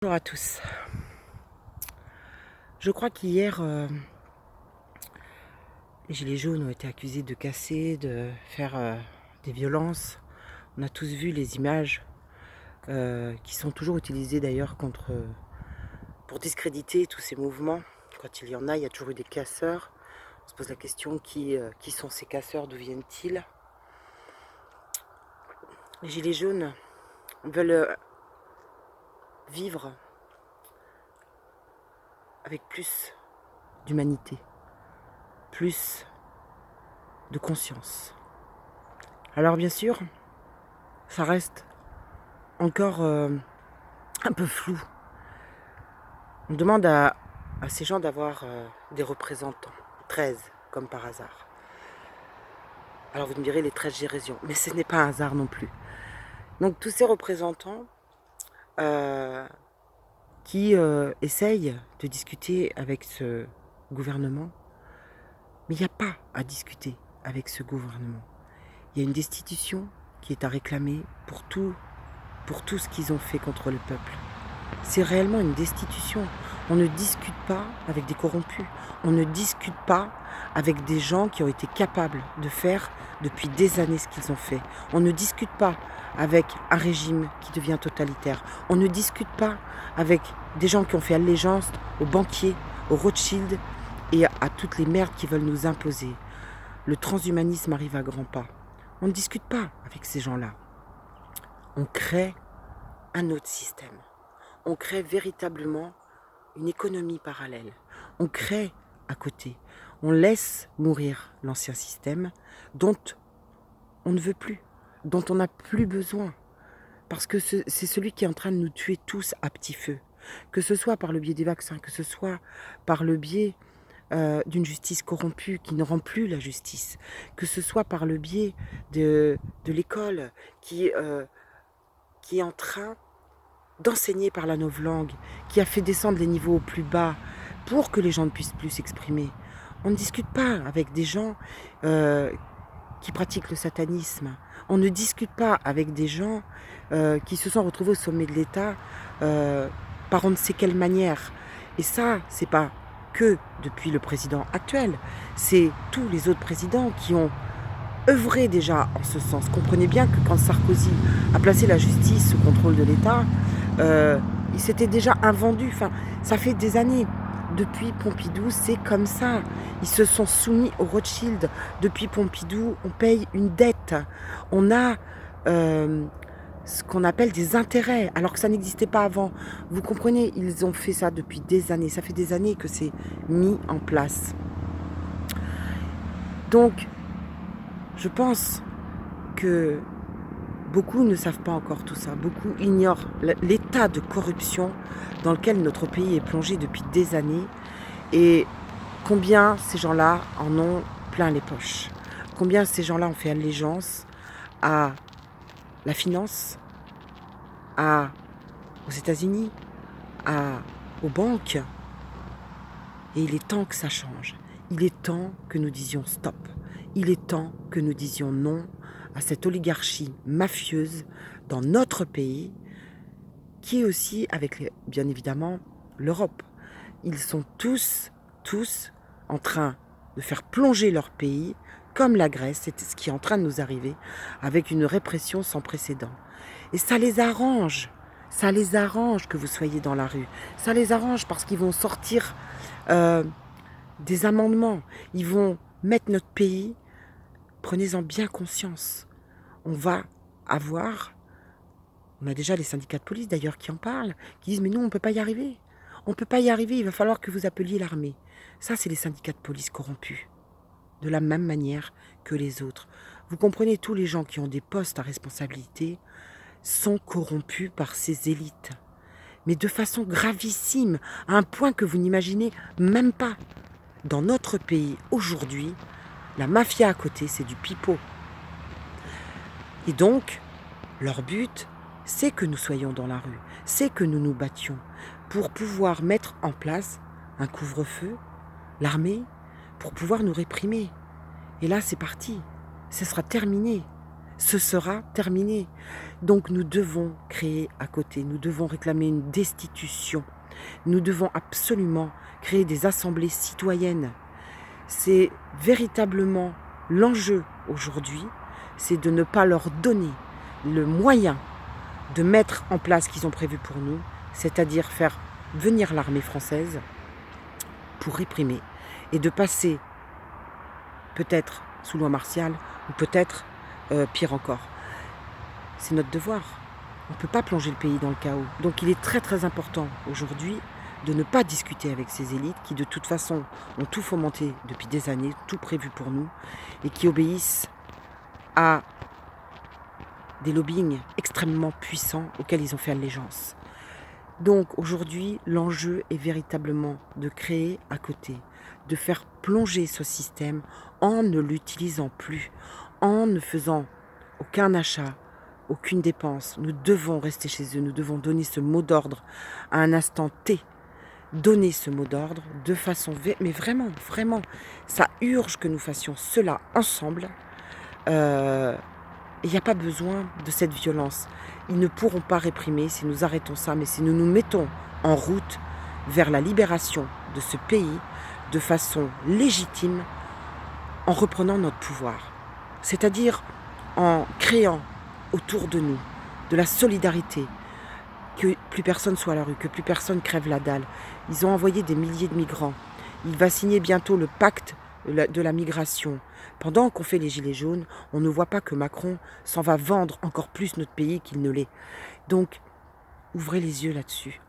Bonjour à tous. Je crois qu'hier, les gilets jaunes ont été accusés de casser, de faire des violences. On a tous vu les images qui sont toujours utilisées d'ailleurs pour discréditer tous ces mouvements. Quand il y en a, il y a toujours eu des casseurs. On se pose la question qui sont ces casseurs, d'où viennent-ils? Les gilets jaunes veulent vivre avec plus d'humanité, plus de conscience. Alors bien sûr, ça reste encore un peu flou. On demande à ces gens d'avoir des représentants, 13 comme par hasard. Alors vous me direz les 13 Gérésions, mais ce n'est pas un hasard non plus. Donc tous ces représentants qui essayent de discuter avec ce gouvernement, mais il n'y a pas à discuter avec ce gouvernement. Il y a une destitution qui est à réclamer pour tout ce qu'ils ont fait contre le peuple. C'est réellement une destitution. On ne discute pas avec des corrompus. On ne discute pas avec des gens qui ont été capables de faire depuis des années ce qu'ils ont fait. On ne discute pas avec un régime qui devient totalitaire. On ne discute pas avec des gens qui ont fait allégeance aux banquiers, aux Rothschild et à toutes les merdes qui veulent nous imposer. Le transhumanisme arrive à grands pas. On ne discute pas avec ces gens-là. On crée un autre système. On crée véritablement une économie parallèle. On crée à côté. On laisse mourir l'ancien système dont on ne veut plus, dont on n'a plus besoin. Parce que c'est celui qui est en train de nous tuer tous à petit feu. Que ce soit par le biais des vaccins, que ce soit par le biais d'une justice corrompue qui ne rend plus la justice, que ce soit par le biais de l'école qui est en train d'enseigner par la novlangue, qui a fait descendre les niveaux au plus bas pour que les gens ne puissent plus s'exprimer. On ne discute pas avec des gens qui pratiquent le satanisme. On ne discute pas avec des gens qui se sont retrouvés au sommet de l'État par on ne sait quelle manière. Et ça, c'est pas que depuis le président actuel, c'est tous les autres présidents qui ont œuvré déjà en ce sens. Comprenez bien que quand Sarkozy a placé la justice sous contrôle de l'État, il s'était déjà invendu. Enfin, ça fait des années. Depuis Pompidou, c'est comme ça. Ils se sont soumis aux Rothschild. Depuis Pompidou, on paye une dette. On a ce qu'on appelle des intérêts, alors que ça n'existait pas avant. Vous comprenez, ils ont fait ça depuis des années. Ça fait des années que c'est mis en place. Donc, je pense que beaucoup ne savent pas encore tout ça. Beaucoup ignorent l'état de corruption dans lequel notre pays est plongé depuis des années et combien ces gens-là en ont plein les poches. Combien ces gens-là ont fait allégeance à la finance, aux États-Unis, aux banques. Et il est temps que ça change. Il est temps que nous disions stop. Il est temps que nous disions non à cette oligarchie mafieuse dans notre pays, qui est aussi avec, bien évidemment, l'Europe. Ils sont tous en train de faire plonger leur pays, comme la Grèce, c'est ce qui est en train de nous arriver, avec une répression sans précédent. Et ça les arrange que vous soyez dans la rue. Ça les arrange parce qu'ils vont sortir des amendements. Ils vont mettre notre pays, prenez-en bien conscience. On a déjà les syndicats de police d'ailleurs qui en parlent, qui disent mais nous on ne peut pas y arriver. On ne peut pas y arriver, il va falloir que vous appeliez l'armée. Ça c'est les syndicats de police corrompus, de la même manière que les autres. Vous comprenez, tous les gens qui ont des postes à responsabilité sont corrompus par ces élites. Mais de façon gravissime, à un point que vous n'imaginez même pas. Dans notre pays, aujourd'hui, la mafia à côté, c'est du pipeau. Et donc, leur but, c'est que nous soyons dans la rue, c'est que nous nous battions pour pouvoir mettre en place un couvre-feu, l'armée, pour pouvoir nous réprimer. Et là, c'est parti. Ce sera terminé. ce sera terminé. Donc nous devons créer à côté, nous devons réclamer une destitution. Nous devons absolument créer des assemblées citoyennes. C'est véritablement l'enjeu aujourd'hui, c'est de ne pas leur donner le moyen de mettre en place ce qu'ils ont prévu pour nous, c'est-à-dire faire venir l'armée française pour réprimer et de passer peut-être sous loi martiale ou peut-être pire encore. C'est notre devoir. On ne peut pas plonger le pays dans le chaos. Donc il est très très important aujourd'hui de ne pas discuter avec ces élites qui de toute façon ont tout fomenté depuis des années, tout prévu pour nous et qui obéissent à des lobbyings extrêmement puissants auxquels ils ont fait allégeance. Donc aujourd'hui, l'enjeu est véritablement de créer à côté, de faire plonger ce système en ne l'utilisant plus, en ne faisant aucun achat, aucune dépense. Nous devons rester chez eux, nous devons donner ce mot d'ordre à un instant T. Donner ce mot d'ordre de façon... Mais vraiment, vraiment, ça urge que nous fassions cela ensemble. Il n'y a pas besoin de cette violence. Ils ne pourront pas réprimer si nous arrêtons ça, mais si nous nous mettons en route vers la libération de ce pays de façon légitime en reprenant notre pouvoir. C'est-à-dire en créant autour de nous de la solidarité, que plus personne soit à la rue, que plus personne crève la dalle. Ils ont envoyé des milliers de migrants. Il va signer bientôt le pacte de la migration. Pendant qu'on fait les gilets jaunes, on ne voit pas que Macron s'en va vendre encore plus notre pays qu'il ne l'est. Donc, ouvrez les yeux là-dessus.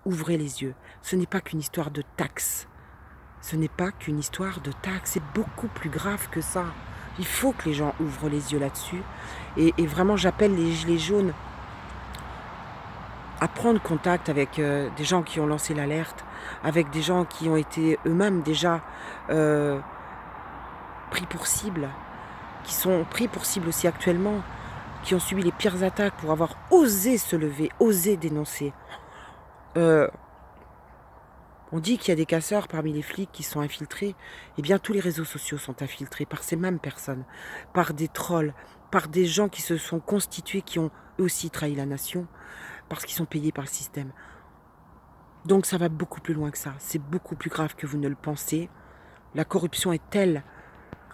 Ouvrez les yeux. Ce n'est pas qu'une histoire de taxes. Ce n'est pas qu'une histoire de taxes. C'est beaucoup plus grave que ça. Il faut que les gens ouvrent les yeux là-dessus. Et vraiment, j'appelle les gilets jaunes à prendre contact avec des gens qui ont lancé l'alerte, avec des gens qui ont été eux-mêmes déjà pris pour cible, qui sont pris pour cible aussi actuellement, qui ont subi les pires attaques pour avoir osé se lever, osé dénoncer. On dit qu'il y a des casseurs parmi les flics qui sont infiltrés. Eh bien, tous les réseaux sociaux sont infiltrés par ces mêmes personnes, par des trolls, par des gens qui se sont constitués, qui ont eux aussi trahi la nation, parce qu'ils sont payés par le système. Donc ça va beaucoup plus loin que ça. C'est beaucoup plus grave que vous ne le pensez. La corruption est telle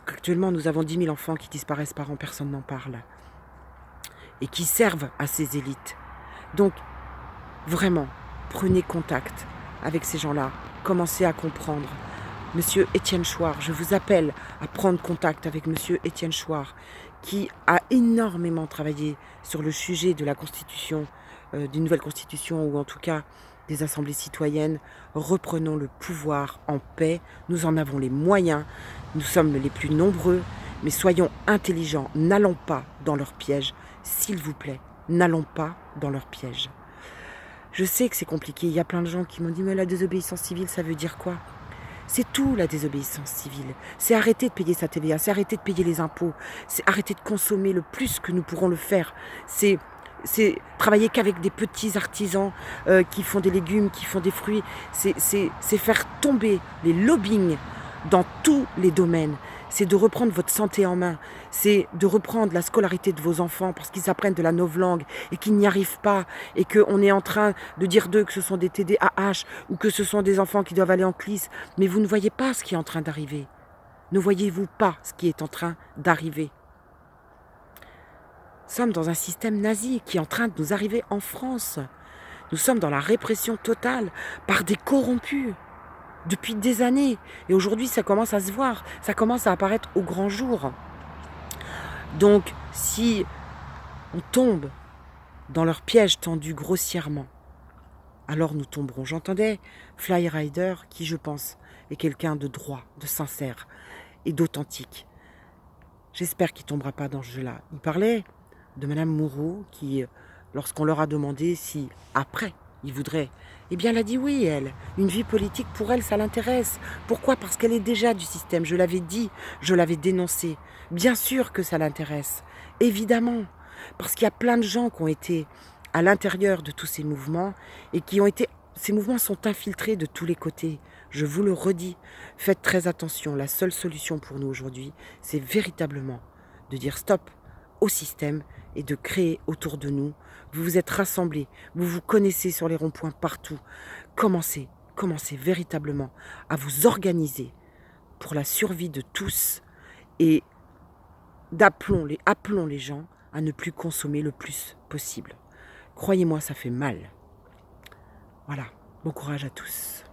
qu'actuellement nous avons 10 000 enfants qui disparaissent par an, personne n'en parle. Et qui servent à ces élites. Donc, vraiment, prenez contact avec ces gens-là. Commencez à comprendre. Monsieur Étienne Chouard, je vous appelle à prendre contact avec Monsieur Étienne Chouard, qui a énormément travaillé sur le sujet de la constitution, d'une nouvelle constitution, ou en tout cas des assemblées citoyennes. Reprenons le pouvoir en paix, nous en avons les moyens, nous sommes les plus nombreux, mais soyons intelligents, n'allons pas dans leur piège, s'il vous plaît, n'allons pas dans leur piège. Je sais que c'est compliqué, il y a plein de gens qui m'ont dit « mais la désobéissance civile, ça veut dire quoi ?» C'est tout la désobéissance civile, c'est arrêter de payer sa TVA, c'est arrêter de payer les impôts, c'est arrêter de consommer le plus que nous pourrons le faire, c'est travailler qu'avec des petits artisans qui font des légumes, qui font des fruits, c'est faire tomber les lobbyings dans tous les domaines. C'est de reprendre votre santé en main, c'est de reprendre la scolarité de vos enfants parce qu'ils apprennent de la novlangue et qu'ils n'y arrivent pas et qu'on est en train de dire d'eux que ce sont des TDAH ou que ce sont des enfants qui doivent aller en CLIS. Mais vous ne voyez pas ce qui est en train d'arriver. Ne voyez-vous pas ce qui est en train d'arriver? Nous sommes dans un système nazi qui est en train de nous arriver en France. Nous sommes dans la répression totale par des corrompus depuis des années. Et aujourd'hui, ça commence à se voir, ça commence à apparaître au grand jour. Donc, si on tombe dans leur piège tendu grossièrement, alors nous tomberons. J'entendais Fly Rider, qui je pense est quelqu'un de droit, de sincère et d'authentique. J'espère qu'il ne tombera pas dans ce jeu-là. Il parlait de Madame Moreau qui, lorsqu'on leur a demandé si, après, ils voudraient, eh bien elle a dit oui, elle. Une vie politique, pour elle, ça l'intéresse. Pourquoi? Parce qu'elle est déjà du système. Je l'avais dit, je l'avais dénoncé. Bien sûr que ça l'intéresse. Évidemment. Parce qu'il y a plein de gens qui ont été à l'intérieur de tous ces mouvements et qui ont été... Ces mouvements sont infiltrés de tous les côtés. Je vous le redis. Faites très attention. La seule solution pour nous aujourd'hui, c'est véritablement de dire stop au système et de créer autour de nous. Vous vous êtes rassemblés, vous vous connaissez sur les ronds-points partout. Commencez véritablement à vous organiser pour la survie de tous et appelons les gens à ne plus consommer le plus possible. Croyez-moi, ça fait mal. Voilà, bon courage à tous.